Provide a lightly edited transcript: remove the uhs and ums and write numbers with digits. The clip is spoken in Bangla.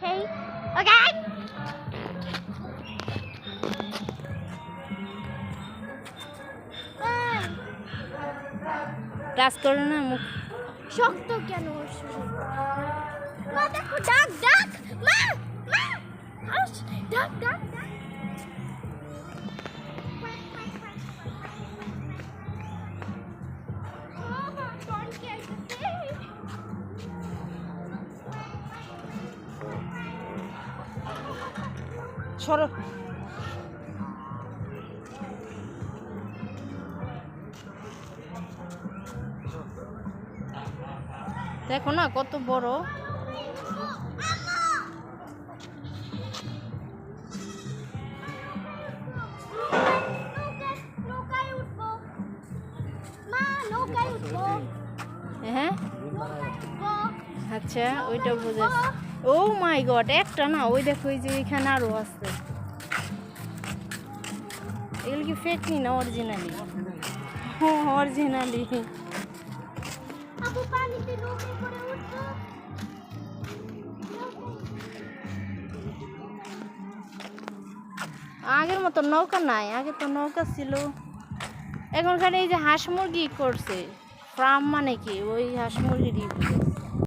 Okay. Okay. টাচ করো না মুখ। শক্ত কেন মা দেখো ডাক ডাক মা মা হাস ডাক ডাক ডাক সরো। দেখো না কত বড়। হ্যাঁ আচ্ছা ওইটা বুঝেছি। ও মাই গড, একটা না, ওই দেখো ওই যে এখানে আরো আছে। এগুলো কি ফেক নি না অরিজিনালি? হ্যাঁ অরিজিনালি। আপু পানিতে নৌকা করে উঠবো। আগের মতো নৌকা নাই, আগে তো নৌকা ছিল। এখনকার এই যে হাঁস মুরগি করছে ফার্ম, মানে কি ওই হাঁস মুরগিরই